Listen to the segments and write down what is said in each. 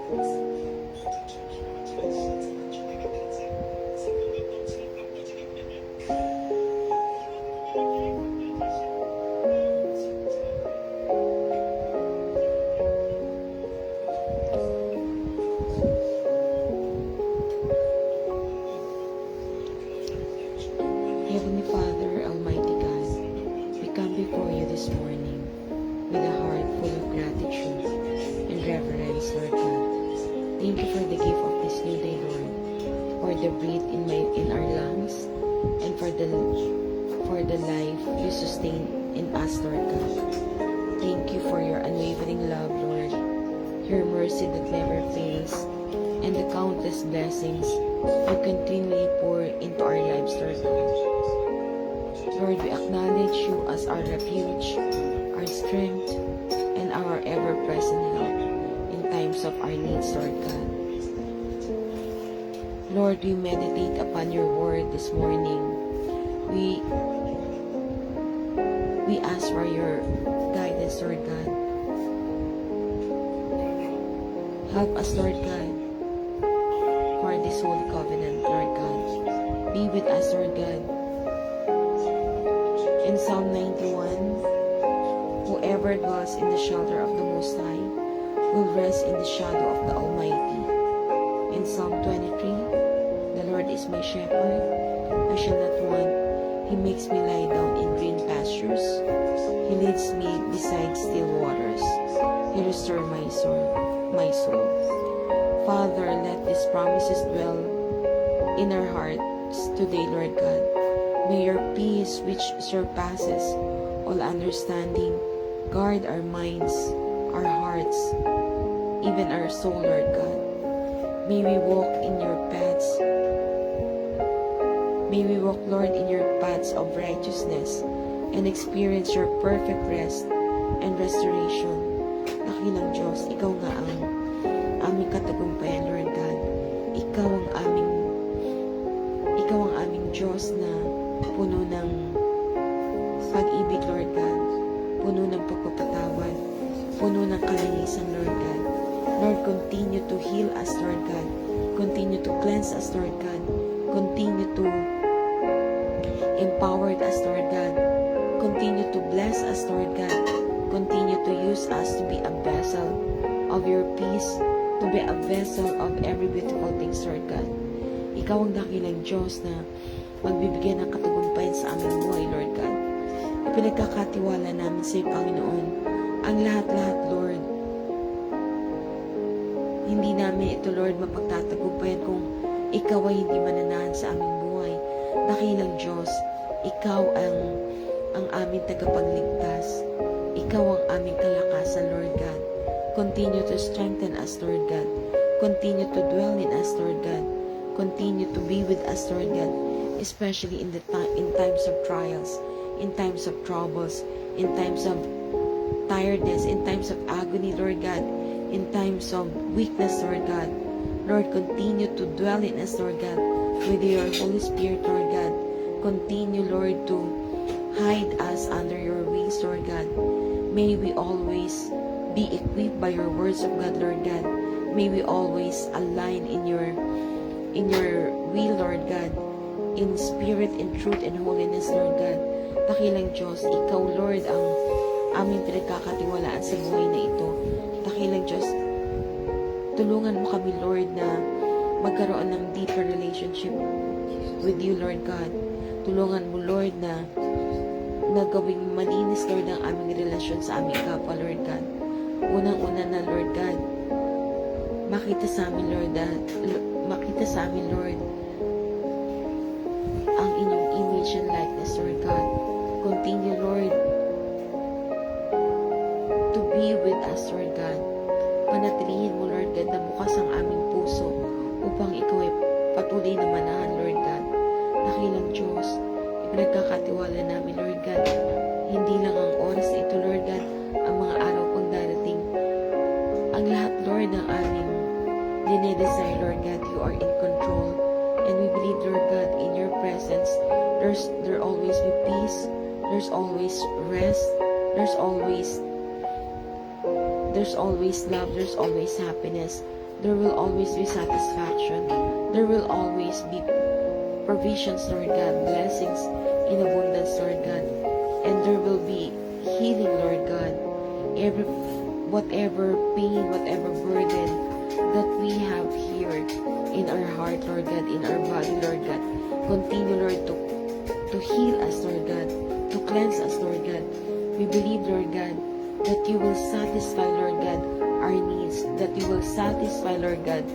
Heavenly Father, Almighty God, we come before you this morning with a heart full of gratitude and reverence, Lord God. Thank you for the gift of this new day, Lord, for the breath in our lungs, and for the life you sustain in us, Lord God. Thank you for your unwavering love, Lord, your mercy that never fails, and the countless blessings you continually pour into our lives, Lord God. Lord, we acknowledge you as our refuge, our strength, and our ever-present help in times of our needs, Lord God. Lord, we meditate upon your word this morning. We ask for your guidance, Lord God. Help us, Lord God, for this holy covenant, Lord God. Be with us, Lord God. In Psalm 91, whoever dwells in the shelter of the Most High will rest in the shadow of the Almighty. In Psalm 23, the Lord is my shepherd, I shall not want. He makes me lie down in green pastures. He leads me beside still waters. He restores my soul. Father, let these promises dwell in our hearts today, Lord God. May your peace, which surpasses all understanding, guard our minds, our hearts, even our soul, Lord God. May we walk in your paths. May we walk, Lord, in your paths of righteousness and experience your perfect rest and restoration. Dakilang Diyos, ikaw nga ang aming katagumpayan, Lord God. Ikaw ang aming Diyos na puno ng pag-ibig, Lord God, puno ng pagpapatawad, puno ng kalinisan, Lord God. Lord, continue to heal us, Lord God. Continue to cleanse us, Lord God. Continue to empower us, Lord God. Continue to bless us, Lord God. Continue to use us to be a vessel of your peace, to be a vessel of every beautiful things, Lord God. Ikaw ang dakilang Diyos na magbibigay ng katagumpayan sa aming buhay, Lord God. Ipinagkakatiwala namin sa iyo, Panginoon, ang lahat-lahat, Lord. Hindi namin ito, Lord, mapagtatagumpayan kung ikaw ay hindi mananahan sa aming buhay. Dakilang Diyos, ikaw ang aming tagapagligtas. Ikaw ang aming kalakasan, Lord God. Continue to strengthen us, Lord God. Continue to dwell in us, Lord God. Continue to be with us, Lord God, especially in times of trials, in times of troubles, in times of tiredness, in times of agony, Lord God, in times of weakness, Lord God. Lord, continue to dwell in us, Lord God, with your Holy Spirit, Lord God. Continue, Lord, to hide us under your wings, Lord God. May we always be equipped by your words of God, Lord God. May we always align in your will, Lord God, in spirit, in truth, and holiness, Lord God. Dakilang Diyos, ikaw, Lord, ang aming pinagkakatiwalaan sa buhay na ito. Dakilang Diyos, tulungan mo kami, Lord, na magkaroon ng deeper relationship with you, Lord God. Tulungan mo, Lord, na gawing malinis, Lord, ang aming relasyon sa aming kapwa, Lord God. Unang-una na, Lord God, makita sa amin, Lord, ang inyong image and likeness, Lord God. Continue, Lord, to be with us, Lord God. Panatilihin mo, Lord God, na bukas ang aming puso upang ikaw ay patuloy na manahan, Lord God. Dakilang Diyos, ipinagkakatiwala namin, Lord God, hindi lang ang oras na ito, Lord God, ang mga araw pang darating. Ang lahat, Lord, ng aming dinedesire, Lord God, you are in control. And we believe, Lord God, in your presence, there always be peace, there's always rest, there's always love, there's always happiness, there will always be satisfaction. There will always be provisions, Lord God, blessings in abundance, Lord God. And there will be healing, Lord God. Whatever pain, whatever burden that we have here in our heart, Lord God, in our body, Lord God, continue, Lord, to heal us, Lord God, to cleanse us, Lord God. We believe, Lord God, that you will satisfy, Lord God, our needs, that you will satisfy, Lord God,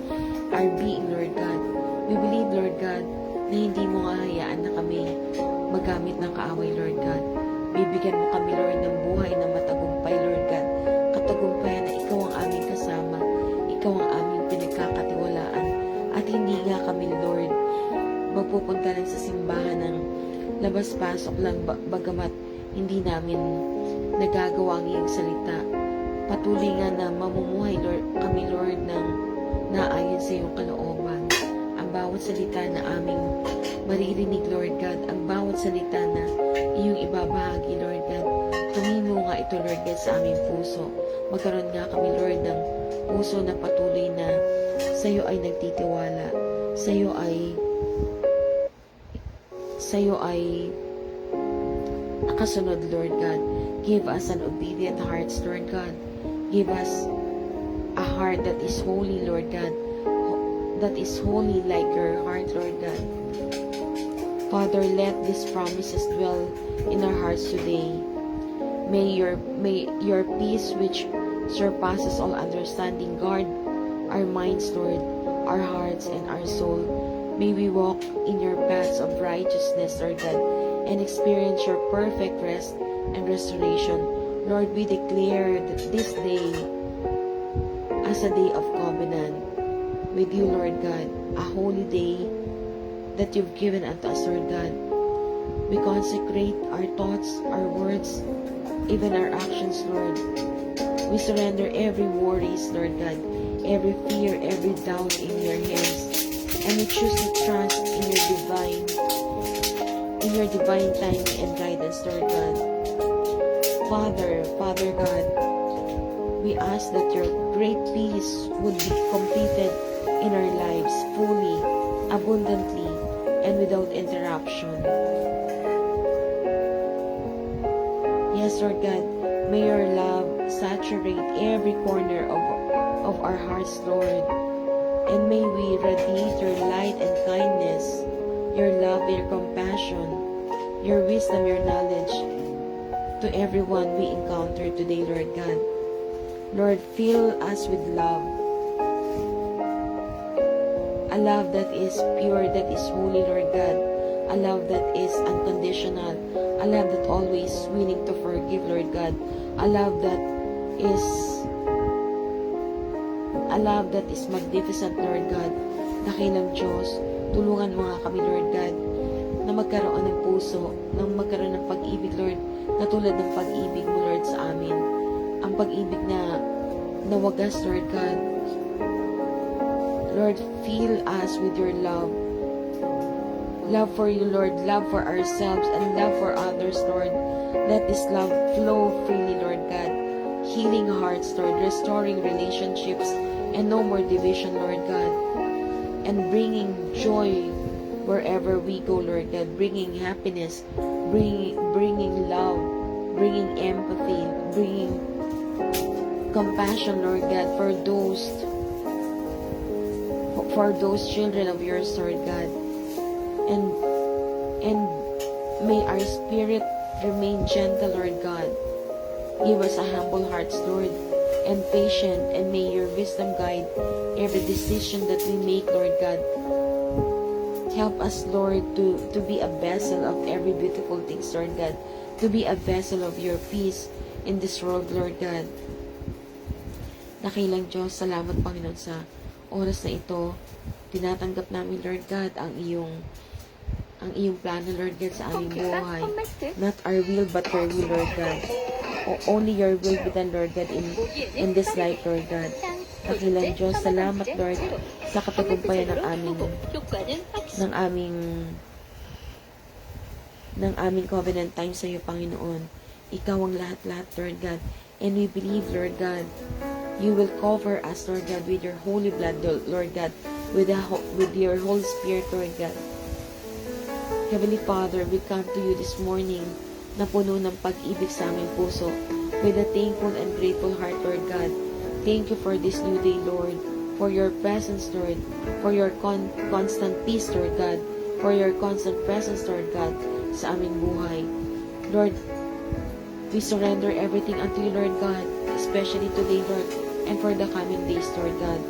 our being, Lord God. We believe, Lord God, na hindi mo hahayaan na kami magamit ng kaaway, Lord God. Bibigyan mo kami, Lord, ng buhay na matagumpay, Lord God. Katagumpayan na ikaw ang aming kasama, ikaw ang aming pinagkakatiwalaan. At hindi nga kami, Lord, magpupunta lang sa simbahan ng labas-pasok lang, bagamat hindi namin nagagawa ang iyong salita. Patuloy nga na mamumuhay, Lord, kami, Lord, ng naayon sa iyong kalooban. Ang bawat salita na aming maririnig, Lord God, ang bawat salita na iyong ibabahagi, Lord God, tumimo nga ito, Lord God, sa aming puso. Magkaroon nga kami, Lord, ng puso na patuloy na sa iyo ay nagtitiwala, sa iyo ay nakasunod, Lord God. Give us an obedient heart, Lord God. Give us a heart that is holy, Lord God, that is holy like your heart, Lord God. Father, let these promises dwell in our hearts today. May your peace, which surpasses all understanding, guard our minds, Lord, our hearts, and our soul. May we walk in your paths of righteousness, Lord God, and experience your perfect rest and restoration. Lord, we declare that this day as a day of covenant with you, Lord God, a holy day that you've given unto us, Lord God. We consecrate our thoughts, our words, even our actions, Lord. We surrender every worries, Lord God, every fear, every doubt in your hands, and we choose to trust in your divine timing and guidance, Lord God. Father God, we ask that your great peace would be completed in our lives fully, abundantly, and without interruption. Yes, Lord God, may your love saturate every corner of our hearts, Lord. And may we radiate your light and kindness, your love, your compassion, your wisdom, your knowledge to everyone we encounter today, Lord God. Lord, fill us with love. A love that is pure, that is holy, Lord God. A love that is unconditional. A love that always willing to forgive, Lord God. A love that is magnificent, Lord God. Dakilang Diyos, tulungan mo nga kami, Lord God, na magkaroon ng puso, na magkaroon ng pag-ibig, Lord, na tulad ng pag-ibig mo, Lord, sa amin. Ang pag-ibig na nawagas, Lord God. Lord, fill us with your love. Love for you, Lord, love for ourselves, and love for others, Lord. Let this love flow freely, Lord God. Healing hearts, Lord, restoring relationships, and no more division, Lord God. And bringing joy wherever we go, Lord God. Bringing happiness, bringing love, bringing empathy, bringing compassion, Lord God, for those children of yours, Lord God. And may our spirit remain gentle, Lord God. Give us a humble heart, Lord, and patient, and may your wisdom guide every decision that we make, Lord God. Help us, Lord, to be a vessel of every beautiful thing, Lord God. To be a vessel of your peace in this world, Lord God. Dakilang Diyos, salamat, Panginoon, sa oras na ito. Tinatanggap namin, Lord God, ang iyong plano, Lord God, sa aming buhay. Not our will, but your will, Lord God. Only your will be done, Lord God, in this life, Lord God. Dakilang Diyos, salamat, Lord, sa katagumpayan ng aming covenant time sa iyo, Panginoon. Ikaw ang lahat-lahat, Lord God. And we believe, Lord God, You will cover us, Lord God, with your holy blood, Lord God, with your Holy Spirit, Lord God. Heavenly Father, we come to you this morning na puno ng pag-ibig sa aming puso, with a thankful and grateful heart, Lord God. Thank you for this new day, Lord, for your presence, Lord, for your constant peace, Lord God, for your constant presence, Lord God, sa aming buhay. Lord, we surrender everything unto you, Lord God, especially today, Lord, and for the coming days, Lord God.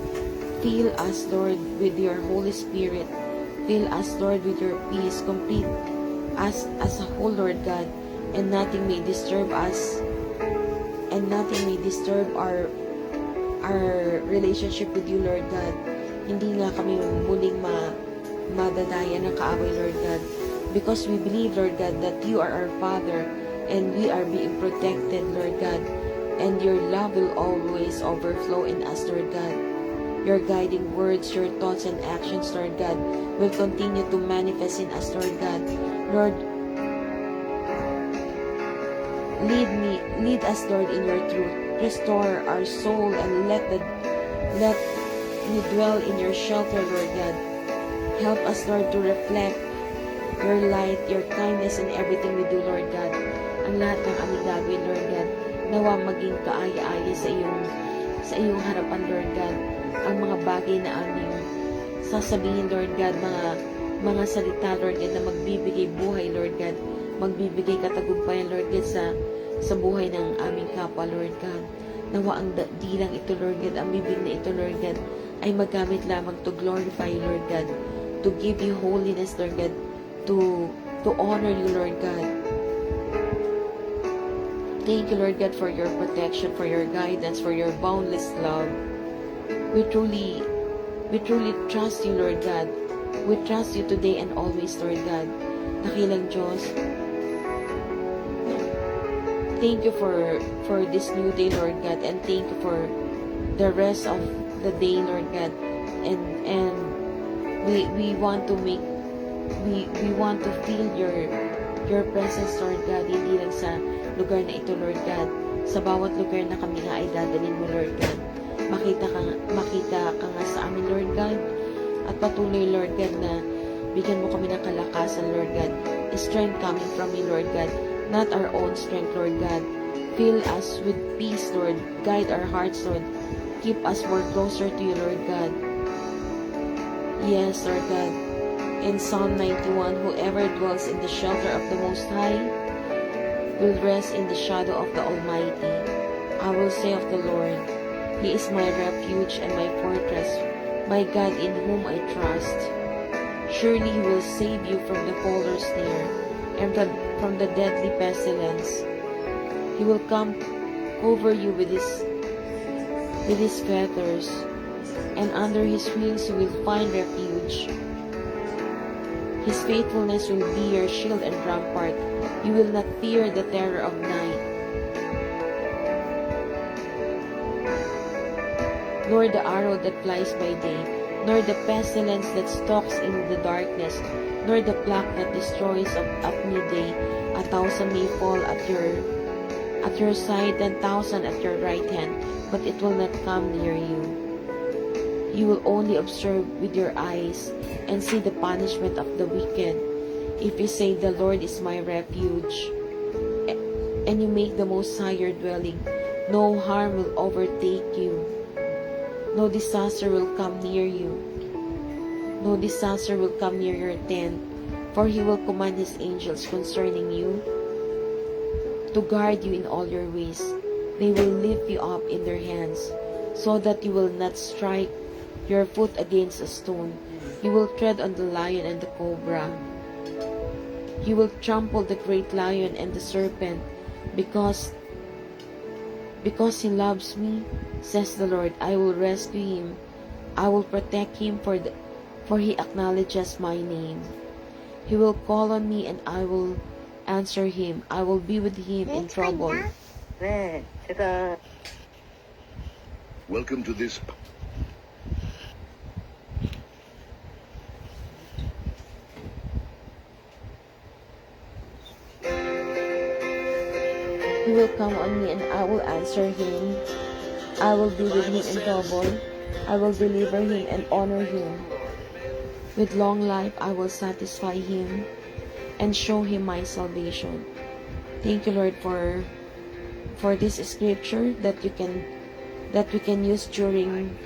Fill us, Lord, with your Holy Spirit. Fill us, Lord, with your peace. Complete us as a whole, Lord God, and nothing may disturb us, and nothing may disturb our relationship with you, Lord God. Hindi nga kami muling madadaya ng kaaway, Lord God, because we believe, Lord God, that you are our Father, and we are being protected, Lord God, and your love will always overflow in us, Lord God. Your guiding words, your thoughts and actions, Lord God, will continue to manifest in us, Lord God. Lord, lead us, Lord, in your truth. Restore our soul and let me dwell in your shelter, Lord God. Help us, Lord, to reflect your light, your kindness in everything we do, Lord God. Ang lahat ng aming gagawin, Lord God, nawa maging kaaya-aya sa iyong harapan, Lord God. Ang mga bagay na aming sasabihin, Lord God, mga salita, Lord God, na magbibigay buhay, Lord God, magbibigay katagumpayan, Lord God, sa buhay ng aming kapwa, Lord God. Nawa ang dilang ito, Lord God, ang bibig na ito, Lord God, ay magamit lamang to glorify, Lord God, to give you holiness, Lord God, to honor you, Lord God. Thank you, Lord God, for your protection, for your guidance, for your boundless love. We truly trust you, Lord God. We trust you today and always, Lord God. Dakilang Diyos, thank you for this new day, Lord God, and thank you for the rest of the day, Lord God. And we want to feel your presence, Lord God, hindi lang sa lugar na ito, Lord God. Sa bawat lugar na kami nga ay dadalhin mo, Lord God. Makita ka nga sa amin, Lord God. At patuloy, Lord God, na bigyan mo kami ng kalakasan, Lord God. Strength coming from you, Lord God. Not our own strength, Lord God. Fill us with peace, Lord. Guide our hearts, Lord. Keep us more closer to you, Lord God. Yes, Lord God. In Psalm 91, whoever dwells in the shelter of the Most High will rest in the shadow of the Almighty. I will say of the Lord, He is my refuge and my fortress, my God in whom I trust. Surely He will save you from the fowler's snare and from the deadly pestilence. He will cover you with His feathers, and under His wings you will find refuge. His faithfulness will be your shield and rampart. You will not fear the terror of night, nor the arrow that flies by day, nor the pestilence that stalks in the darkness, nor the plague that destroys at midday. 1,000 may fall at your side, 10,000 at your right hand, but it will not come near you. You will only observe with your eyes and see the punishment of the wicked. If you say, the Lord is my refuge, and you make the Most High your dwelling, no harm will overtake you. No disaster will come near you. No disaster will come near your tent, for He will command His angels concerning you to guard you in all your ways. They will lift you up in their hands, so that you will not strike your foot against a stone. You will tread on the lion and the cobra. You will trample the great lion and the serpent, because He loves me, says the Lord. I will rescue him. I will protect him, for he acknowledges my name. He will call on me and I will answer him. I will be with him in trouble. 네, 제가 Welcome to this. He will come on me and I will answer him. I will be with him in trouble. I will deliver him and honor him. With long life, I will satisfy him and show him my salvation. Thank you, Lord, for this scripture that we can use during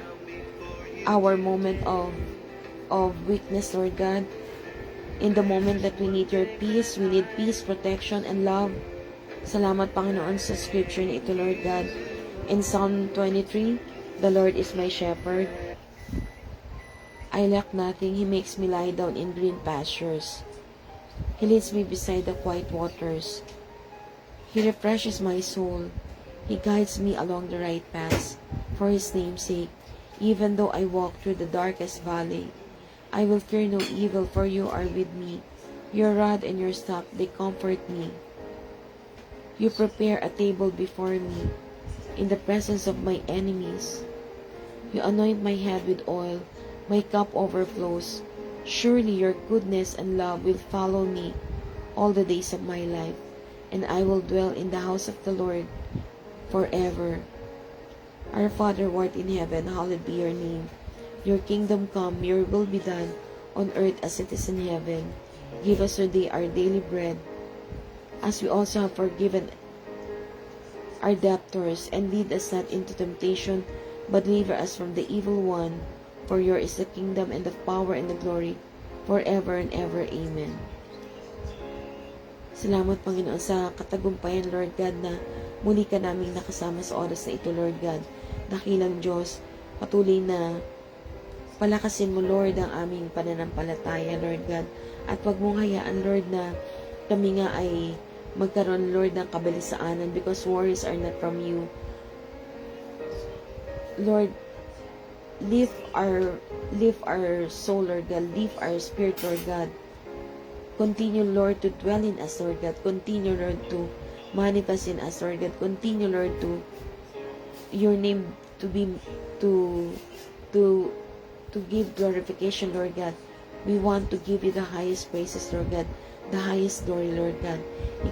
our moment of weakness, Lord God. In the moment that we need your peace, we need peace, protection, and love. Salamat, Panginoon, sa scripture na ito, Lord God. In Psalm 23, the Lord is my shepherd. I lack nothing. He makes me lie down in green pastures. He leads me beside the quiet waters. He refreshes my soul. He guides me along the right paths for his name's sake. Even though I walk through the darkest valley, I will fear no evil, for you are with me. Your rod and your staff, they comfort me. You prepare a table before me in the presence of my enemies. You anoint my head with oil. My cup overflows. Surely your goodness and love will follow me all the days of my life, and I will dwell in the house of the Lord forever. Our Father who art in heaven, hallowed be your name. Your kingdom come, your will be done, on earth as it is in heaven. Give us today our daily bread, as we also have forgiven our debtors, and lead us not into temptation, but deliver us from the evil one. For yours is the kingdom, and the power, and the glory, forever and ever. Amen. Salamat, Panginoon, sa katagumpayan, Lord God, na muli ka naming nakasama sa oras na ito, Lord God. Dakilang Diyos, patuloy na palakasin mo, Lord, ang aming pananampalataya, Lord God. At wag mong hayaan, Lord, na kami nga ay magkaroon, Lord, ng kabalisaanan, because worries are not from you. Lord, lift our soul, Lord God. Lift our spirit, Lord God. Continue, Lord, to dwell in us, Lord God. Continue, Lord, to manifest in us, Lord God. Continue, Lord, to your name to be to give glorification, Lord God. We want to give you the highest praises, Lord God, the highest glory, Lord God.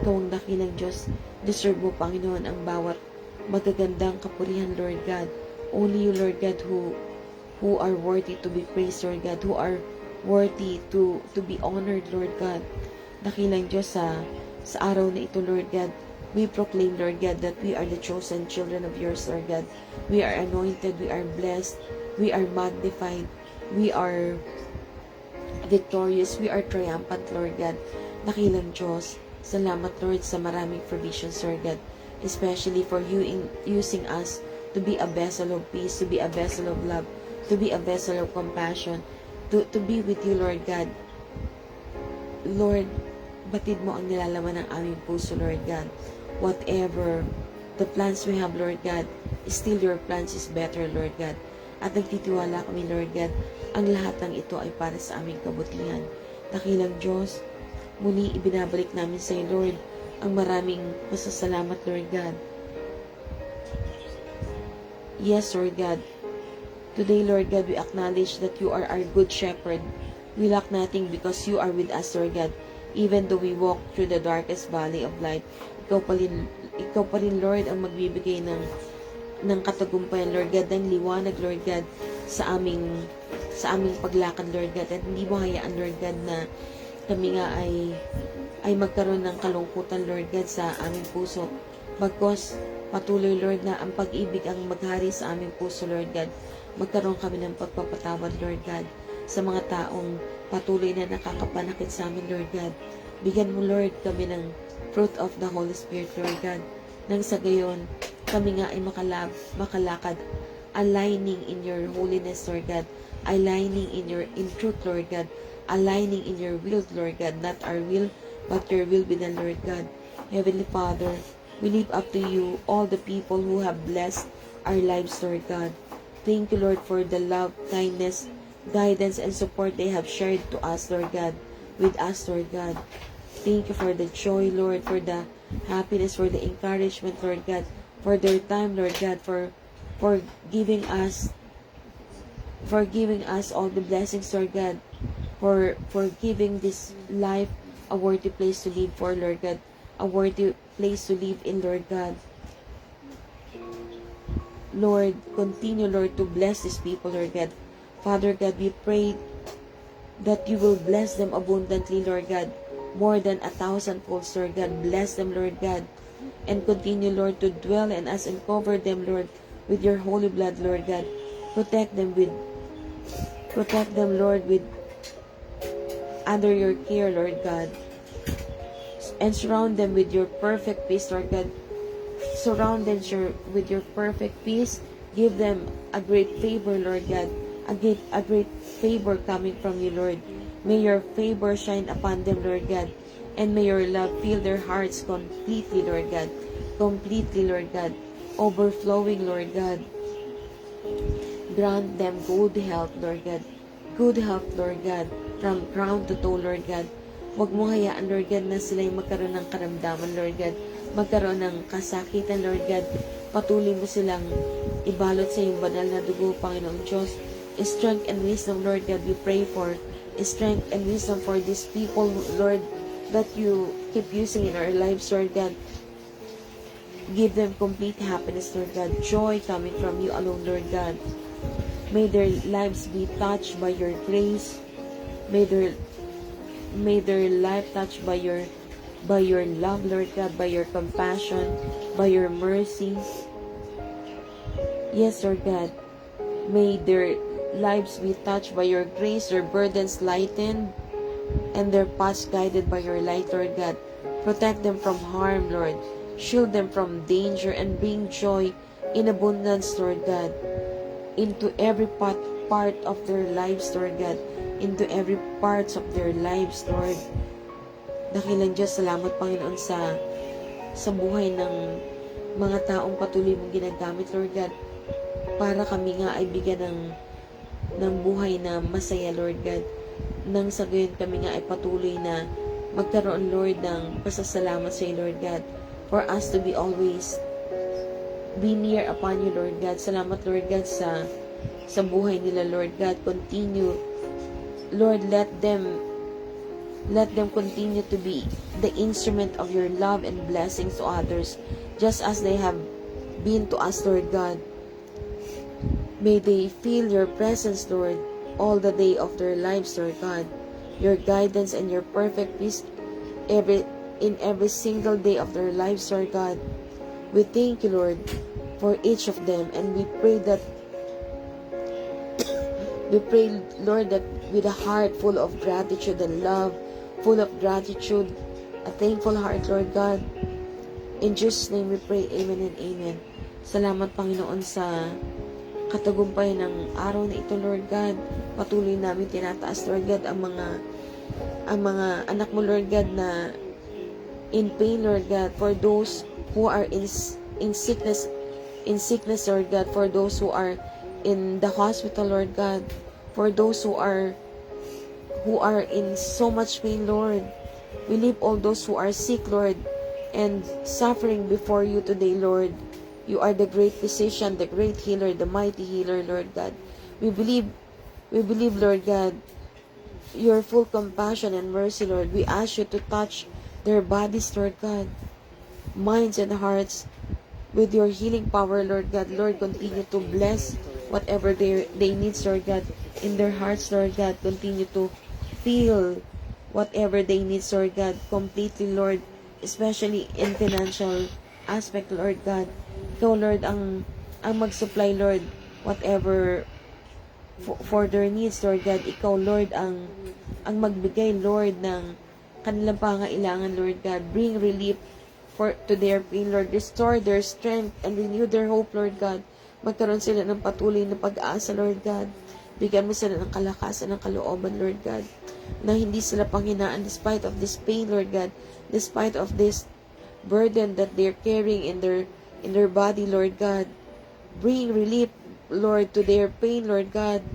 Ikaw ang dakilang Diyos. Deserve mo, Panginoon, ang bawat magagandang kapurihan, Lord God. Only you, Lord God, who are worthy to be praised, Lord God, who are worthy to be honored, Lord God. Dakilang Diyos, sa araw na ito, Lord God, we proclaim, Lord God, that we are the chosen children of yours, Lord God. We are anointed, we are blessed, we are magnified, we are victorious, we are triumphant, Lord God. Dakilang Diyos, salamat, Lord, sa maraming provisions, Lord God, especially for you in using us to be a vessel of peace, to be a vessel of love, to be a vessel of compassion, to be with you, Lord God. Lord, batid mo ang nilalaman ng aming puso, Lord God. Whatever the plans we have, Lord God, still your plans is better, Lord God. At nagtitiwala kami, Lord God, ang lahat ng ito ay para sa aming kabutihan. Dakilang Diyos, muli ibinabalik namin sa iyo, Lord, ang maraming pasasalamat, Lord God. Yes, Lord God. Today, Lord God, we acknowledge that you are our good shepherd. We lack nothing because you are with us, Lord God. Even though we walk through the darkest valley of life, ikaw pa rin, Lord, ang magbibigay ng katagumpayan, Lord God, ng liwanag, Lord God, sa aming paglakad, Lord God. At hindi mo hayaan, Lord God, na kami nga ay magkaroon ng kalungkutan, Lord God, sa aming puso. Bagkos, patuloy, Lord, na ang pag-ibig ang maghari sa aming puso, Lord God. Magkaroon kami ng pagpapatawad, Lord God, sa mga taong patuloy na nakakapanakit sa amin, Lord God. Bigyan mo, Lord, kami ng fruit of the Holy Spirit, Lord God. Nang sa gayon, kami nga ay makalakad, aligning in your holiness, Lord God. Aligning in truth, Lord God. Aligning in your will, Lord God. Not our will, but your will be done, Lord God. Heavenly Father, we leave up to you all the people who have blessed our lives, Lord God. Thank you, Lord, for the love, kindness, guidance, and support they have shared to us, Lord God, with us, Lord God. Thank you for the joy, Lord, for the happiness, for the encouragement, Lord God, for their time, Lord God, for giving us all the blessings, Lord God, for giving this life a worthy place to live for, Lord God, a worthy place to live in, Lord God. Lord, continue, Lord, to bless these people, Lord God. Father God, we pray that you will bless them abundantly, Lord God, more than 1,000-fold, Lord God. Bless them, Lord God, and continue, Lord, to dwell in us and cover them, Lord, with your holy blood, Lord God. Protect them, Lord, with under your care, Lord God, and surround them with your perfect peace, Lord God. Surround them with your perfect peace. Give them a great favor, Lord God. A great favor coming from you, Lord. May your favor shine upon them, Lord God. And may your love fill their hearts completely, Lord God. Completely, Lord God. Overflowing, Lord God. Grant them good health, Lord God. Good health, Lord God. From crown to toe, Lord God. Huwag mo hayaan, Lord God, na sila'y magkaroon ng karamdaman, Lord God. Magkaroon ng kasakitan, Lord God. Patuloy mo silang ibalot sa iyong banal na dugo, Panginoong Diyos. Strength and wisdom, Lord God, we pray for. Strength and wisdom for these people, Lord, that you keep using in our lives, Lord God. Give them complete happiness, Lord God. Joy coming from you alone, Lord God. May their lives be touched by your grace. May their life touched by your love, Lord God, by your compassion, by your mercy. Yes, Lord God. May their lives be touched by your grace, their burdens lightened, and their paths guided by your light, Lord God. Protect them from harm, Lord. Shield them from danger and bring joy in abundance, Lord God, into every part of their lives, Lord God. Into every parts of their lives, Lord. Dakilang Diyos, salamat, Panginoon, sa buhay ng mga taong patuloy mong ginagamit, Lord God, para kami nga ay bigyan ng buhay na masaya, Lord God. Nang sa gayon kami nga ay patuloy na magkaroon, Lord, ng pasasalamat sa iyo, Lord God, for us to be always be near upon you, Lord God. Salamat, Lord God, sa buhay nila, Lord God. Continue, Lord, let them continue to be the instrument of your love and blessings to others, just as they have been to us, Lord God. May they feel your presence, Lord, all the day of their lives, Lord God. Your guidance and your perfect peace in every single day of their lives, Lord God. We thank you, Lord, for each of them, and we pray, Lord, that with a heart full of gratitude and love, full of gratitude, a thankful heart, Lord God. In Jesus' name we pray, amen and amen. Salamat, Panginoon, sa katagumpayan ng araw na ito, Lord God. Patuloy namin tinataas, Lord God, ang mga anak mo, Lord God, na in pain, Lord God, for those who are in sickness, Lord God, for those who are in the hospital, Lord God, for those who are in so much pain, Lord. We leave all those who are sick, Lord, and suffering before you today, Lord. You are the great physician, the great healer, the mighty healer, Lord God. We believe, Lord God, your full compassion and mercy, Lord. We ask you to touch their bodies, Lord God, minds and hearts with your healing power, Lord God. Lord, continue to bless whatever they need, Lord God, in their hearts, Lord God. Continue to feel whatever they need, Lord God, completely, Lord, especially in financial aspect, Lord God. Ikaw, Lord, ang mag-supply, Lord, whatever for their needs, Lord God. Ikaw, Lord, ang magbigay, Lord, ng kanilang pangailangan, Lord God. Bring relief to their pain, Lord. Restore their strength and renew their hope, Lord God. Magkaroon sila ng patuloy na pag-asa, Lord God. Bigyan mo sila ng kalakasan, ng kalooban, Lord God, na hindi sila panghinaan despite of this pain, Lord God, despite of this burden that they're carrying in their body, Lord God. Bring relief, Lord, to their pain, Lord God.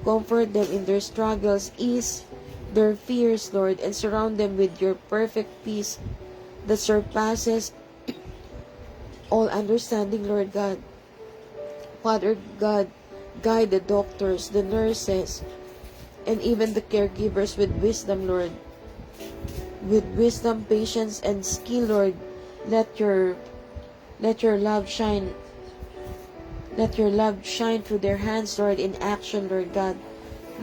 Comfort them in their struggles, ease their fears, Lord, and surround them with your perfect peace that surpasses all understanding, Lord God. Father God, guide the doctors, the nurses, and even the caregivers with wisdom, Lord. With wisdom, patience, and skill, Lord, let your love shine Let your love shine through their hands, Lord, in action, Lord God,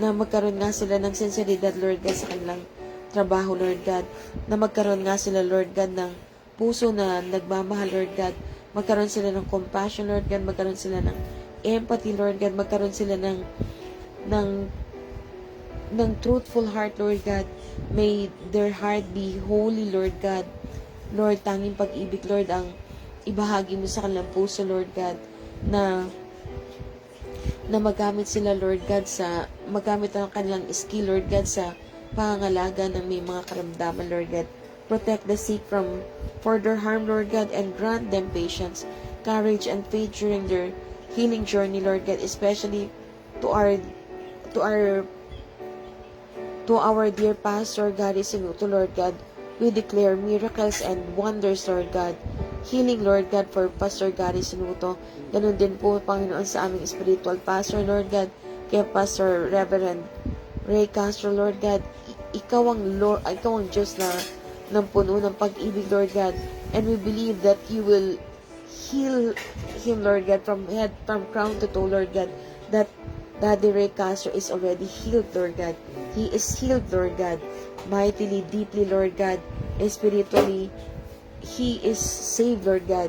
na magkaroon nga sila ng sensibilidad, Lord God, sa kanilang trabaho, Lord God, na magkaroon nga sila, Lord God, ng puso na nagmamahal, Lord God, magkaroon sila ng compassion, Lord God, magkaroon sila ng empathy, Lord God, magkaroon sila ng ng truthful heart, Lord God. May their heart be holy, Lord God. Lord, tanging pag-ibig, Lord, ang ibahagi mo sa kanilang puso, Lord God, na magamit sila, Lord God, magamit ang kanilang skill, Lord God, sa pangangalaga ng may mga karamdaman, Lord God. Protect the sick from further harm, Lord God, and grant them patience, courage, and faith during their healing journey, Lord God, especially to our dear Pastor Gary Sinuto, Lord God. We declare miracles and wonders, Lord God. Healing, Lord God, for Pastor Gary Sinuto. Ganun din po, Panginoon, sa aming spiritual pastor, Lord God, kay Pastor Reverend Ray Castro, Lord God. Ikaw ang Diyos na ng puno ng pag-ibig, Lord God. And we believe that you will heal him, Lord God, from crown to toe, Lord God. That Daddy Ray Castro is already healed, Lord God. He is healed, Lord God. Mightily, deeply, Lord God. Spiritually, he is saved, Lord God.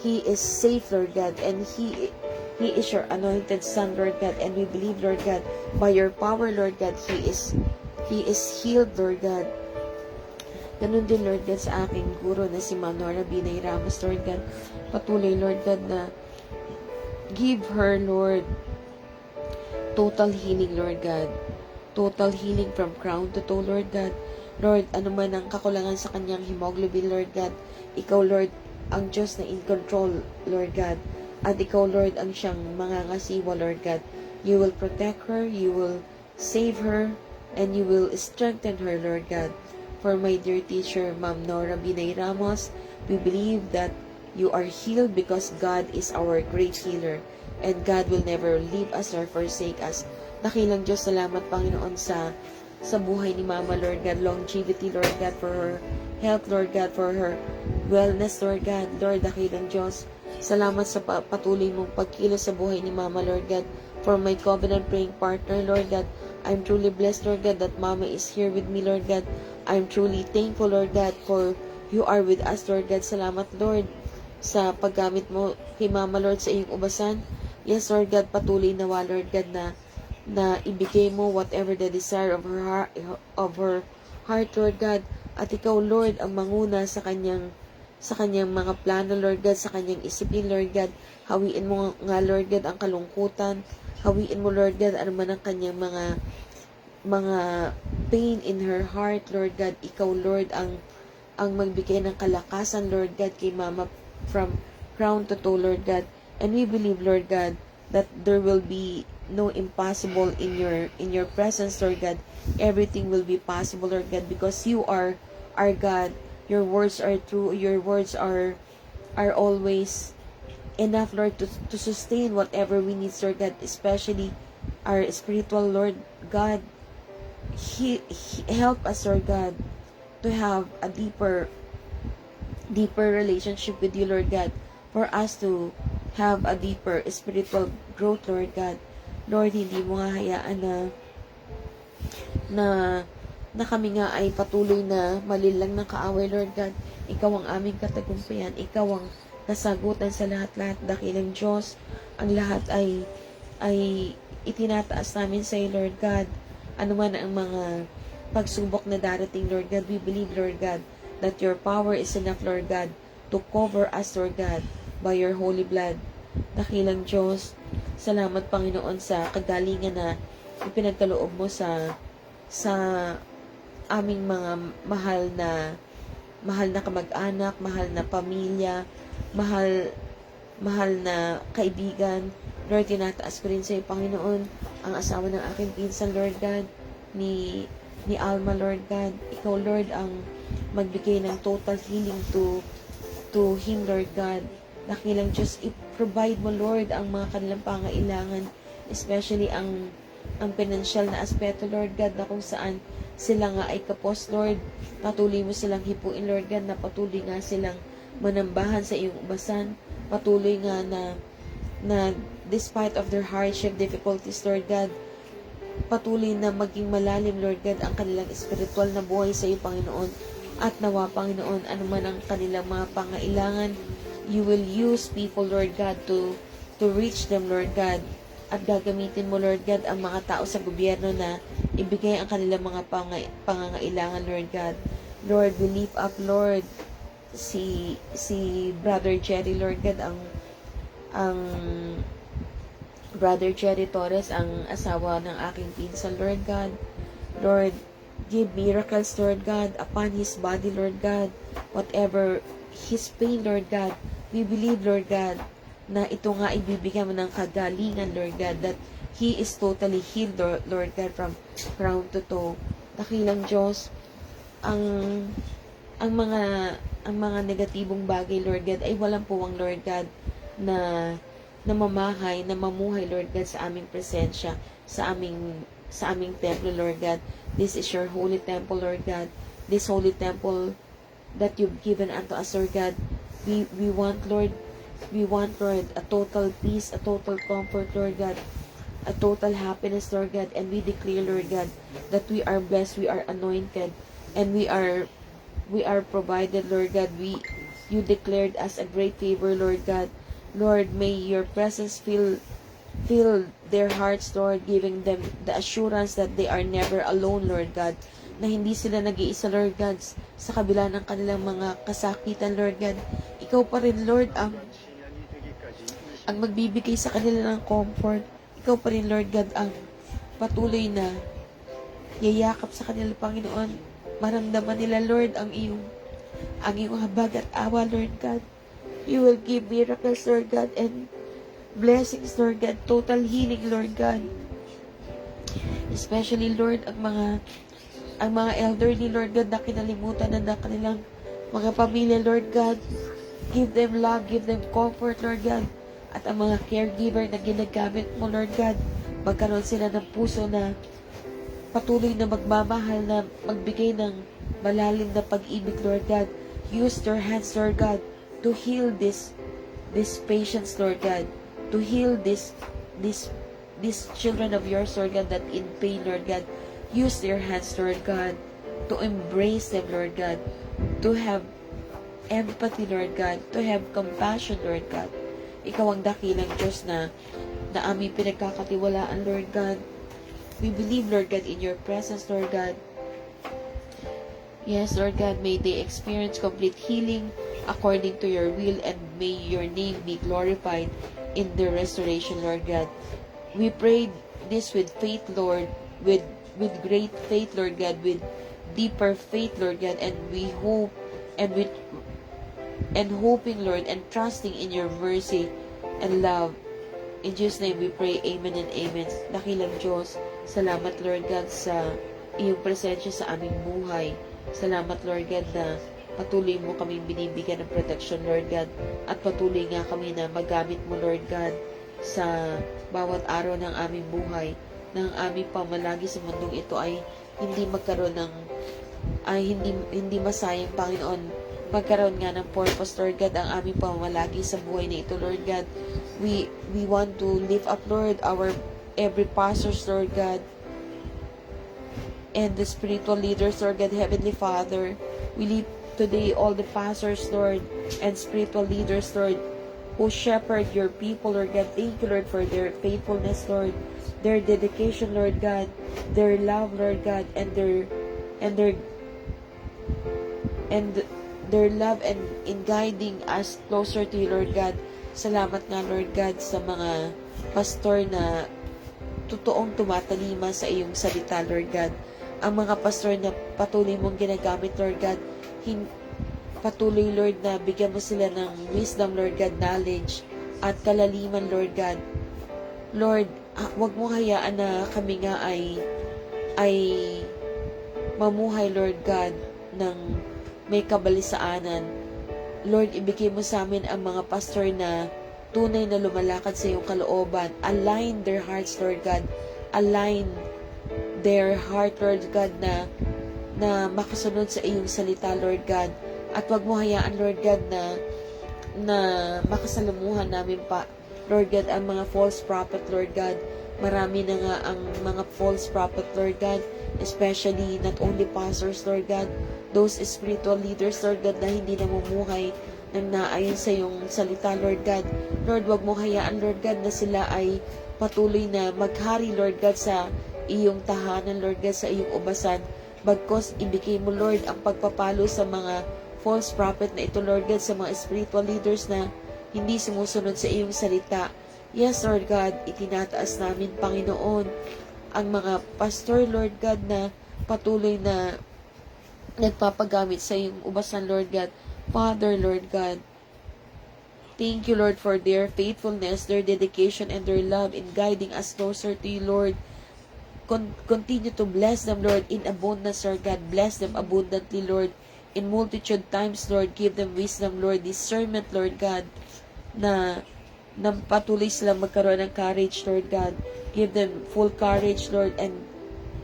He is safe, Lord God. And he is your anointed son, Lord God. And we believe, Lord God, by your power, Lord God, he is healed, Lord God. Ganun din, Lord God, sa aking guro na si Ma'am Nora Binay Ramos, Lord God. Patuloy, Lord God, na give her, Lord, total healing, Lord God. Total healing from crown to toe, Lord God. Lord, ano man ang kakulangan sa kanyang hemoglobin, Lord God. Ikaw, Lord, ang Diyos na in control, Lord God. At ikaw, Lord, ang siyang mangangasiwa, Lord God. You will protect her, you will save her, and you will strengthen her, Lord God. For my dear teacher, Ma'am Nora Binay Ramos, we believe that you are healed because God is our great healer. And God will never leave us or forsake us. Dakilang Diyos, salamat, Panginoon, sa buhay ni Mama, Lord God. Longevity, Lord God, for her health, Lord God, for her wellness, Lord God. Lord, dakilang Diyos, salamat sa patuloy mong pagkilos sa buhay ni Mama, Lord God. For my covenant praying partner, Lord God, I'm truly blessed, Lord God, that Mama is here with me, Lord God. I'm truly thankful, Lord God, for you are with us, Lord God. Salamat, Lord, sa paggamit mo kay Mama, Lord, sa iyong ubasan. Yes, Lord God, patuloy nawa, Lord God, na ibigay mo whatever the desire of her heart, Lord God. At ikaw, Lord, ang manguna sa kanyang mga plano, Lord God, sa kanyang isipin, Lord God. Hawiin mo nga, Lord God, ang kalungkutan. Hawiin mo, Lord God, ano man ang kanyang mga pain in her heart, Lord God. Ikaw, Lord, ang magbigay ng kalakasan, Lord God, kay Mama from crown to toe, Lord God. And we believe, Lord God, that there will be no impossible in your presence, Lord God. Everything will be possible, Lord God, because you are our God. Your words are true. Your words are always enough, Lord, to sustain whatever we need, Lord God, especially our spiritual, Lord God. Help us, Lord God, to have a deeper relationship with you, Lord God, for us to have a deeper spiritual growth, Lord God. Lord, hindi mo nga hayaan na kami nga ay patuloy na malilang ng kaaway, Lord God. Ikaw ang aming katagumpayan. Ikaw ang kasagutan sa lahat-lahat. Dakilang Diyos, ang lahat ay itinataas namin sa iyo, Lord God. Ano man ang mga pagsubok na darating, Lord God, we believe, Lord God, that your power is enough, Lord God, to cover us, Lord God, by your holy blood. Dakilang Diyos, salamat, Panginoon, sa kagalingan na ipinagkaloob mo sa aming mga mahal na kamag-anak, mahal na pamilya, mahal na kaibigan. Lord, tinataas ko rin sa iyo, Panginoon, ang asawa ng aking pinsan, Lord God, ni Alma, Lord God. Ikaw, Lord, ang magbigay ng total healing to him, Lord God. Dakilang Diyos, i-provide mo, Lord, ang mga kanilang pangailangan, especially ang financial na aspeto, Lord God, na kung saan sila nga ay kapos, Lord. Patuloy mo silang hipuin, Lord God, na patuloy nga silang manambahan sa iyong ubasan. Patuloy nga na despite of their hardship, difficulties, Lord God, patuloy na maging malalim, Lord God, ang kanilang spiritual na buhay sa iyo, Panginoon. At nawa, Panginoon, anuman ang kanilang mga pangailangan, you will use people, Lord God, to reach them, Lord God. At gagamitin mo, Lord God, ang mga tao sa gobyerno na ibigay ang kanilang mga pangangailangan, Lord God. Lord, we lift up, Lord, si Brother Jerry, Lord God, ang Brother Jerry Torres, ang asawa ng aking pinsan, Lord God. Lord, give miracles, Lord God, upon his body, Lord God. Whatever his pain, Lord God, we believe, Lord God, na ito nga ibibigyan mo ng kagalingan, Lord God, that he is totally healed, Lord God, from crown to toe. Dakilang Diyos, ang mga negatibong bagay, Lord God, ay walang puwang, Lord God, na mamuhay, Lord God, sa aming presensya, sa aming templo, Lord God. This is your holy temple, Lord God. This holy temple that you've given unto us, Lord God. We want, Lord, a total peace, a total comfort, Lord God, a total happiness, Lord God, and we declare, Lord God, that we are blessed, we are anointed, and we are provided, Lord God. You declared us a great favor, Lord God. Lord, may your presence fill their hearts, Lord, giving them the assurance that they are never alone, Lord God, na hindi sila nag-iisa, Lord God, sa kabila ng kanilang mga kasakitan, Lord God. Ikaw pa rin, Lord, ang magbibigay sa kanila ng comfort. Ikaw pa rin, Lord God, ang patuloy na yayakap sa kanila, Panginoon. Maramdaman nila, Lord, ang iyong habag at awa, Lord God. You will give miracles, Lord God, and blessings, Lord God, total healing, Lord God. Especially, Lord, ang mga elderly, Lord God, na kinalimutan na kanilang mga pamilya, Lord God. Give them love, give them comfort, Lord God. At ang mga caregiver na ginagamit mo, Lord God, magkaroon sila ng puso na patuloy na magmamahal, na magbigay ng malalim na pag-ibig, Lord God. Use their hands, Lord God, to heal this patients, Lord God, to heal these children of yours, Lord God, that in pain, Lord God. Use their hands, Lord God, to embrace them, Lord God, to have empathy, Lord God, to have compassion, Lord God. Ikaw ang dakilang Diyos na aming pinagkakatiwalaan, Lord God. We believe, Lord God, in your presence, Lord God. Yes, Lord God, may they experience complete healing according to your will, and may your name be glorified in their restoration, Lord God. We pray this with faith, Lord, with great faith, Lord God, with deeper faith, Lord God, and we hope and hoping, Lord, and trusting in your mercy and love. In Jesus' name we pray, amen and amen. Dakilang Diyos, salamat, Lord God, sa iyong presensya sa aming buhay. Salamat, Lord God, na patuloy mo kaming binibigyan ng protection, Lord God, at patuloy nga kami na magamit mo, Lord God, sa bawat araw ng aming buhay, ng aming pamalagi sa mundong ito ay hindi magkaroon ng hindi masayang, Panginoon. Magkaroon nga ng purpose, Lord God, ang aming pamamalagi sa buhay na ito, Lord God. We want to lift up, Lord, our every pastors, Lord God, and the spiritual leaders, Lord God, Heavenly Father. We lift today all the pastors, Lord, and spiritual leaders, Lord, who shepherd your people, Lord God. Thank you, Lord, for their faithfulness, Lord, their dedication, Lord God, their love, Lord God, and their love and in guiding us closer to you, Lord God. Salamat nga, Lord God, sa mga pastor na totoong tumatalima sa iyong salita, Lord God. Ang mga pastor na patuloy mong ginagamit, Lord God, patuloy, Lord, na bigyan mo sila ng wisdom, Lord God, knowledge at kalaliman, Lord God. Lord, wag mo hayaan na kami nga ay mamuhay, Lord God, ng may kabalisaanan. Lord, ibigay mo sa amin ang mga pastor na tunay na lumalakad sa iyong kalooban. Align their hearts, Lord God. Align their heart, Lord God, na makasunod sa iyong salita, Lord God. At wag mo hayaan, Lord God, na makasalamuhan namin pa Lord God, ang mga false prophet, Lord God. Marami na nga ang mga false prophet, Lord God, especially not only pastors, Lord God, those spiritual leaders, Lord God, na hindi namumuhay ng naayon sa iyong salita, Lord God. Lord, wag mo hayaan, Lord God, na sila ay patuloy na maghari, Lord God, sa iyong tahanan, Lord God, sa iyong ubasan. Bagkos ibigay mo, Lord, ang pagpapalo sa mga false prophet na ito, Lord God, sa mga spiritual leaders na hindi sumusunod sa iyong salita. Yes, Lord God, itinataas namin, Panginoon, ang mga pastor, Lord God, na patuloy na nagpapagamit sa iyong ubasan, Lord God. Father, Lord God, thank you, Lord, for their faithfulness, their dedication, and their love in guiding us closer to you, Lord. Continue to bless them, Lord, in abundance, Lord God. Bless them abundantly, Lord, in multitude times, Lord. Give them wisdom, Lord, discernment, Lord God, na patuloy silang magkaroon ng courage, Lord God. Give them full courage, Lord, and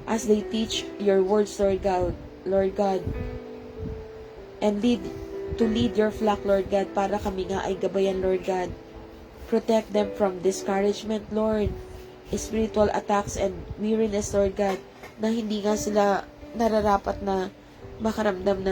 as they teach your words, Lord God, and lead your flock, Lord God, para kami nga ay gabayan, Lord God. Protect them from discouragement, Lord, spiritual attacks and weariness, Lord God, na hindi nga sila nararapat na makaramdam